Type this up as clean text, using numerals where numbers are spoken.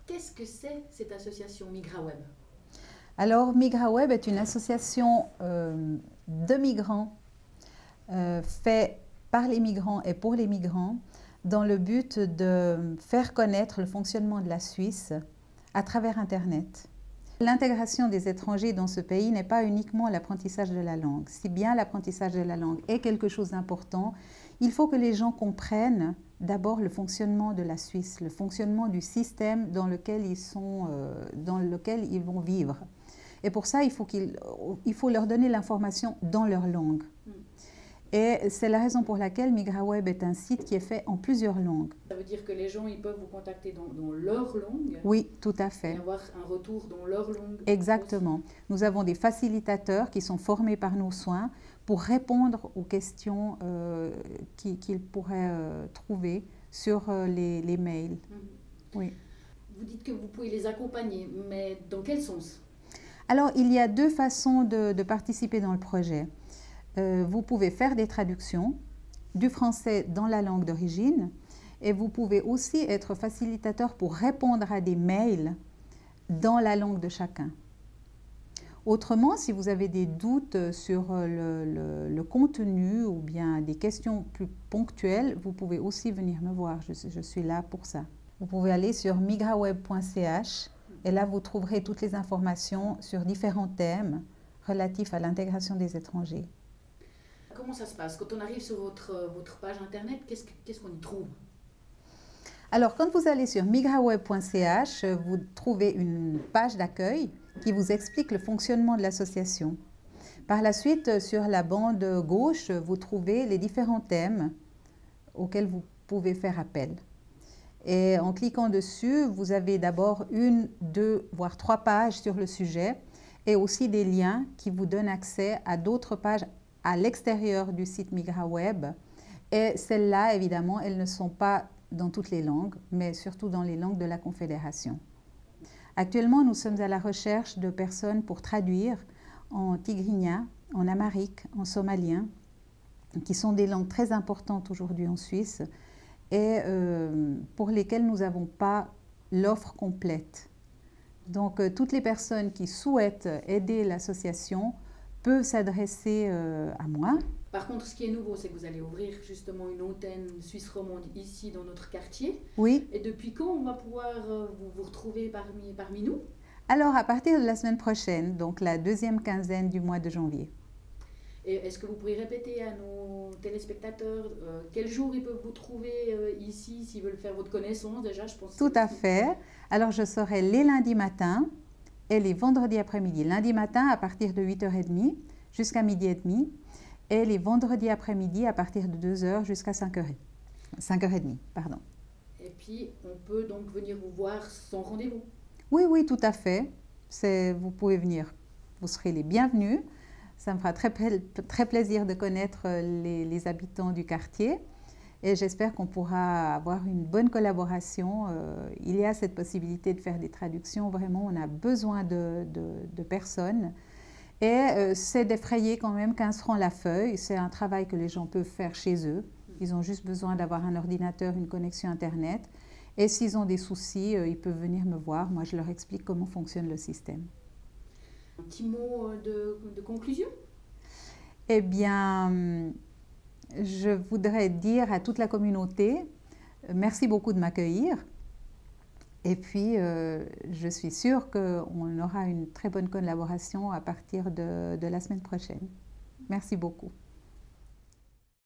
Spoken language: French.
Qu'est-ce que c'est cette association MigraWeb? Alors, MigraWeb est une association de migrants faite par les migrants et pour les migrants dans le but de faire connaître le fonctionnement de la Suisse à travers Internet. L'intégration des étrangers dans ce pays n'est pas uniquement l'apprentissage de la langue. Si bien l'apprentissage de la langue est quelque chose d'important, il faut que les gens comprennent d'abord le fonctionnement de la Suisse, le fonctionnement du système dans lequel ils vont vivre. Et pour ça, il faut leur donner l'information dans leur langue. Et c'est la raison pour laquelle MigraWeb est un site qui est fait en plusieurs langues. Ça veut dire que les gens ils peuvent vous contacter dans leur langue? Oui, tout à fait. Et avoir un retour dans leur langue? Exactement. Nous avons des facilitateurs qui sont formés par nos soins pour répondre aux questions qu'ils pourraient trouver sur les mails. Oui. Vous dites que vous pouvez les accompagner, mais dans quel sens? Alors, il y a deux façons de participer dans le projet. Vous pouvez faire des traductions du français dans la langue d'origine et vous pouvez aussi être facilitateur pour répondre à des mails dans la langue de chacun. Autrement, si vous avez des doutes sur le contenu ou bien des questions plus ponctuelles, vous pouvez aussi venir me voir. Je suis là pour ça. Vous pouvez aller sur migraweb.ch et là, vous trouverez toutes les informations sur différents thèmes relatifs à l'intégration des étrangers. Comment ça se passe? Quand on arrive sur votre page internet, qu'est-ce qu'on y trouve? Alors, quand vous allez sur migraweb.ch, vous trouvez une page d'accueil qui vous explique le fonctionnement de l'association. Par la suite, sur la bande gauche, vous trouvez les différents thèmes auxquels vous pouvez faire appel. Et en cliquant dessus, vous avez d'abord une, deux, voire trois pages sur le sujet et aussi des liens qui vous donnent accès à d'autres pages à l'extérieur du site MigraWeb. Et celles-là, évidemment, elles ne sont pas dans toutes les langues, mais surtout dans les langues de la Confédération. Actuellement, nous sommes à la recherche de personnes pour traduire en tigrinya, en amharique, en somalien, qui sont des langues très importantes aujourd'hui en Suisse et pour lesquelles nous n'avons pas l'offre complète. Donc, toutes les personnes qui souhaitent aider l'association peuvent s'adresser à moi. Par contre, ce qui est nouveau, c'est que vous allez ouvrir justement une antenne suisse romande ici dans notre quartier. Oui. Et depuis quand on va pouvoir vous retrouver parmi nous? Alors, à partir de la semaine prochaine, donc la deuxième quinzaine du mois de janvier. Et est-ce que vous pourriez répéter à nos téléspectateurs quel jour ils peuvent vous trouver ici, s'ils veulent faire votre connaissance déjà, je pense. Tout à fait. Alors, je serai les lundis matins et les vendredis après-midi. Lundi matin à partir de 8h30 jusqu'à 12h30 et les vendredis après-midi à partir de 2h jusqu'à 5h30. Pardon. Et puis, on peut donc venir vous voir sans rendez-vous? Oui, oui, tout à fait. Vous pouvez venir. Vous serez les bienvenus. Ça me fera très plaisir de connaître les habitants du quartier. Et j'espère qu'on pourra avoir une bonne collaboration. Il y a cette possibilité de faire des traductions. Vraiment, on a besoin de personnes. Et c'est d'effrayer quand même 15 francs la feuille. C'est un travail que les gens peuvent faire chez eux. Ils ont juste besoin d'avoir un ordinateur, une connexion Internet. Et s'ils ont des soucis, ils peuvent venir me voir. Moi, je leur explique comment fonctionne le système. Un petit mot de conclusion? Eh bien, je voudrais dire à toute la communauté, merci beaucoup de m'accueillir. Et puis, je suis sûre qu'on aura une très bonne collaboration à partir de la semaine prochaine. Merci beaucoup.